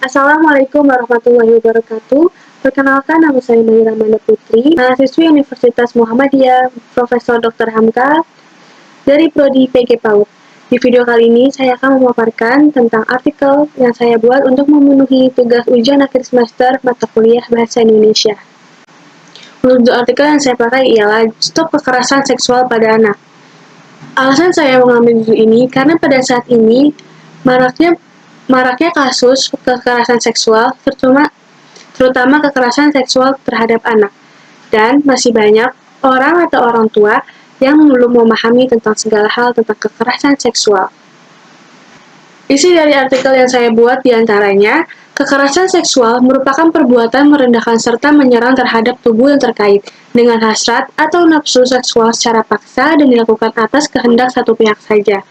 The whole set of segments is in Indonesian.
Assalamualaikum warahmatullahi wabarakatuh. Perkenalkan, nama saya Maira Manda Putri, mahasiswi Universitas Muhammadiyah, Profesor Dr. Hamka, dari Prodi PG PAUD. Di video kali ini, saya akan memaparkan tentang artikel yang saya buat untuk memenuhi tugas ujian akhir semester mata kuliah Bahasa Indonesia. Untuk artikel yang saya pakai ialah Stop Kekerasan Seksual pada Anak. Alasan saya mengambil judul ini karena pada saat ini maraknya kasus kekerasan seksual, terutama kekerasan seksual terhadap anak. Dan masih banyak orang atau orang tua yang belum memahami tentang segala hal tentang kekerasan seksual. Isi dari artikel yang saya buat diantaranya, kekerasan seksual merupakan perbuatan merendahkan serta menyerang terhadap tubuh yang terkait dengan hasrat atau nafsu seksual secara paksa dan dilakukan atas kehendak satu pihak saja.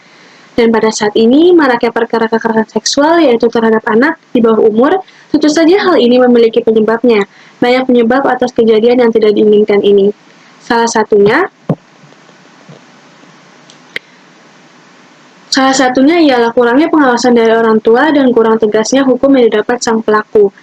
Dan pada saat ini, maraknya perkara kekerasan seksual yaitu terhadap anak di bawah umur, tentu saja hal ini memiliki penyebabnya. Banyak penyebab atas kejadian yang tidak diinginkan ini. Salah satunya ialah kurangnya pengawasan dari orang tua dan kurang tegasnya hukum yang didapat sang pelaku.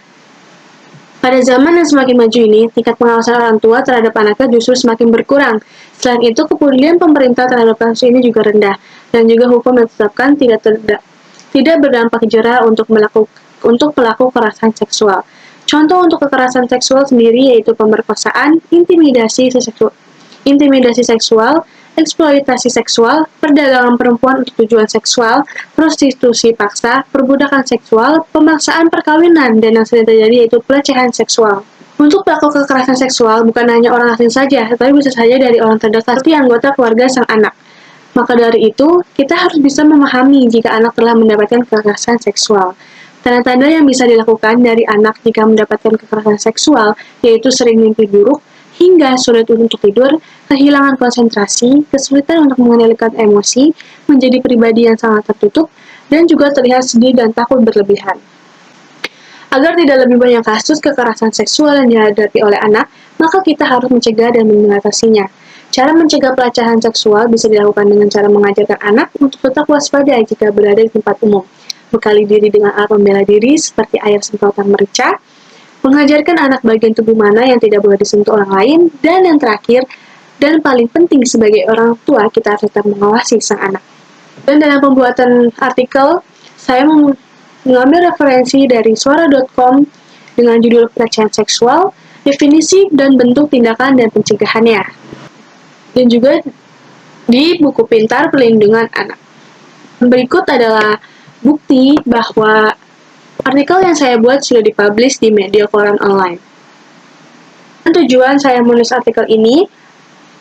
Pada zaman yang semakin maju ini, tingkat pengawasan orang tua terhadap anaknya justru semakin berkurang. Selain itu, kepedulian pemerintah terhadap kasus ini juga rendah, dan juga hukum yang ditetapkan tidak berdampak jera untuk pelaku kekerasan seksual. Contoh untuk kekerasan seksual sendiri yaitu pemerkosaan, intimidasi seksual, eksploitasi seksual, perdagangan perempuan untuk tujuan seksual, prostitusi paksa, perbudakan seksual, pemaksaan perkawinan, dan yang sering terjadi yaitu pelecehan seksual. Untuk pelaku kekerasan seksual bukan hanya orang asing saja, tetapi bisa saja dari orang terdekat seperti anggota keluarga sang anak. Maka dari itu, kita harus bisa memahami jika anak telah mendapatkan kekerasan seksual. Tanda-tanda yang bisa dilakukan dari anak jika mendapatkan kekerasan seksual yaitu sering mimpi buruk, hingga sulit untuk tidur, kehilangan konsentrasi, kesulitan untuk mengendalikan emosi, menjadi pribadi yang sangat tertutup, dan juga terlihat sedih dan takut berlebihan. Agar tidak lebih banyak kasus kekerasan seksual yang dihadapi oleh anak, maka kita harus mencegah dan mengatasinya. Cara mencegah pelecehan seksual bisa dilakukan dengan cara mengajarkan anak untuk tetap waspada jika berada di tempat umum, bekali diri dengan alat pembela diri seperti air semprotan merica, mengajarkan anak bagian tubuh mana yang tidak boleh disentuh orang lain, dan yang terakhir, dan paling penting sebagai orang tua, kita harus tetap mengawasi sang anak. Dan dalam pembuatan artikel, saya mengambil referensi dari suara.com dengan judul pelecehan seksual, definisi dan bentuk tindakan dan pencegahannya. Dan juga di buku pintar Perlindungan Anak. Berikut adalah bukti bahwa artikel yang saya buat sudah dipublish di media koran online. Dan tujuan saya menulis artikel ini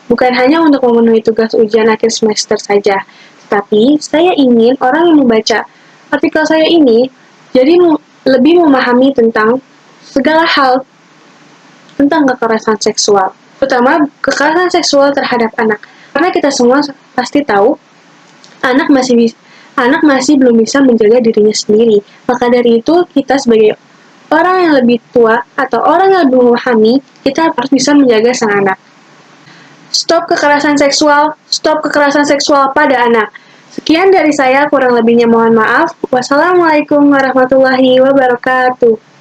bukan hanya untuk memenuhi tugas ujian akhir semester saja, tetapi saya ingin orang yang membaca artikel saya ini jadi lebih memahami tentang segala hal tentang kekerasan seksual, terutama kekerasan seksual terhadap anak. Karena kita semua pasti tahu anak masih belum bisa menjaga dirinya sendiri. Maka dari itu, kita sebagai orang yang lebih tua atau orang yang lebih memahami, kita harus bisa menjaga sang anak. Stop kekerasan seksual pada anak. Sekian dari saya, kurang lebihnya mohon maaf. Wassalamualaikum warahmatullahi wabarakatuh.